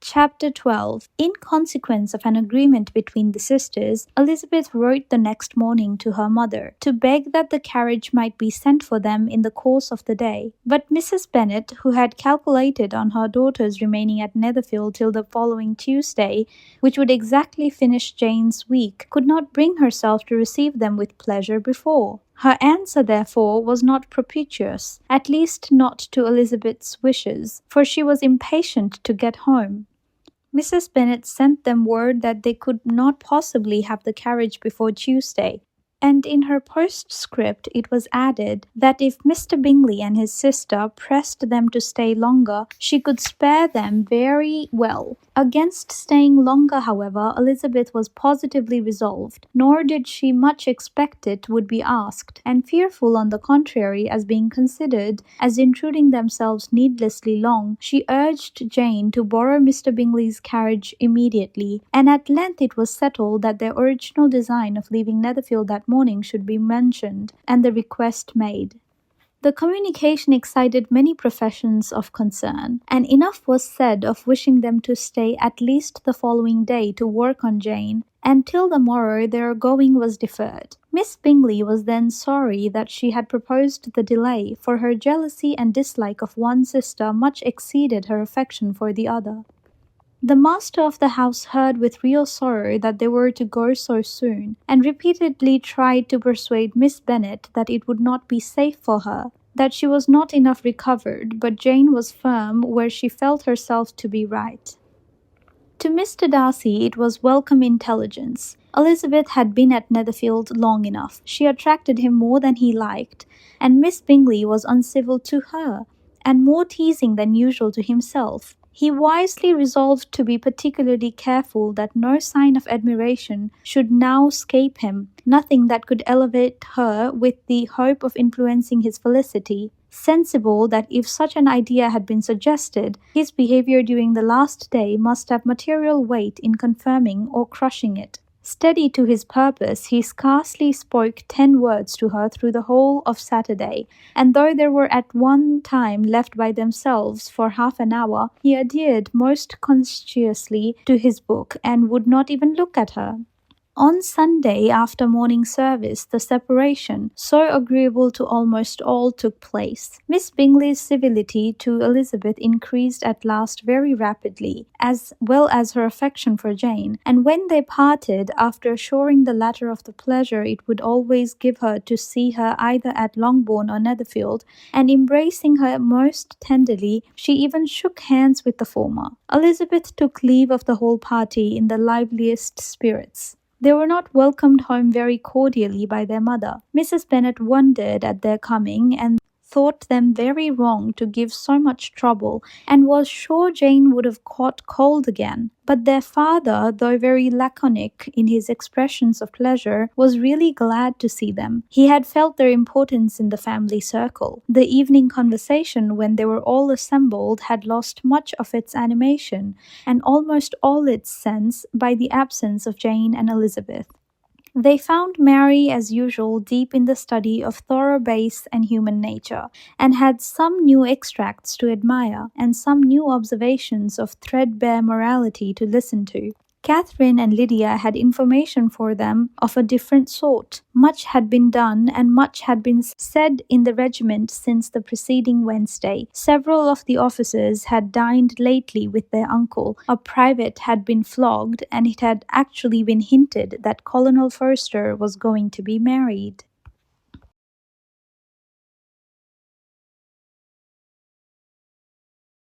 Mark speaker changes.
Speaker 1: Chapter 12. In consequence of an agreement between the sisters, Elizabeth wrote the next morning to her mother to beg that the carriage might be sent for them in the course of the day. But Mrs. Bennet, who had calculated on her daughters remaining at Netherfield till the following Tuesday, which would exactly finish Jane's week, could not bring herself to receive them with pleasure before. Her answer, therefore, was not propitious, at least not to Elizabeth's wishes, for she was impatient to get home. Mrs. Bennet sent them word that they could not possibly have the carriage before Tuesday, and in her postscript it was added that if Mr. Bingley and his sister pressed them to stay longer, she could spare them very well. Against staying longer, however, Elizabeth was positively resolved, nor did she much expect it would be asked, and fearful on the contrary as being considered as intruding themselves needlessly long, she urged Jane to borrow Mr. Bingley's carriage immediately, and at length it was settled that their original design of leaving Netherfield that morning should be mentioned, and the request made. The communication excited many professions of concern, and enough was said of wishing them to stay at least the following day to work on Jane, and till the morrow their going was deferred. Miss Bingley was then sorry that she had proposed the delay, for her jealousy and dislike of one sister much exceeded her affection for the other. The master of the house heard with real sorrow that they were to go so soon, and repeatedly tried to persuade Miss Bennet that it would not be safe for her, that she was not enough recovered, but Jane was firm where she felt herself to be right. To Mr. Darcy it was welcome intelligence. Elizabeth had been at Netherfield long enough. She attracted him more than he liked, and Miss Bingley was uncivil to her, and more teasing than usual to himself. He wisely resolved to be particularly careful that no sign of admiration should now escape him, nothing that could elevate her with the hope of influencing his felicity, sensible that if such an idea had been suggested, his behaviour during the last day must have material weight in confirming or crushing it. Steady to his purpose, he scarcely spoke 10 words to her through the whole of Saturday, and though they were at one time left by themselves for half an hour, he adhered most conscientiously to his book, and would not even look at her. On Sunday, after morning service, the separation, so agreeable to almost all, took place. Miss Bingley's civility to Elizabeth increased at last very rapidly, as well as her affection for Jane, and when they parted, after assuring the latter of the pleasure it would always give her to see her either at Longbourn or Netherfield, and embracing her most tenderly, she even shook hands with the former. Elizabeth took leave of the whole party in the liveliest spirits. They were not welcomed home very cordially by their mother. Mrs. Bennet wondered at their coming, and thought them very wrong to give so much trouble, and was sure Jane would have caught cold again. But their father, though very laconic in his expressions of pleasure, was really glad to see them. He had felt their importance in the family circle. The evening conversation, when they were all assembled, had lost much of its animation, and almost all its sense, by the absence of Jane and Elizabeth. They found Mary, as usual, deep in the study of thorough base and human nature, and had some new extracts to admire, and some new observations of threadbare morality to listen to. Catherine and Lydia had information for them of a different sort. Much had been done, and much had been said in the regiment since the preceding Wednesday. Several of the officers had dined lately with their uncle. A private had been flogged, and it had actually been hinted that Colonel Forster was going to be married.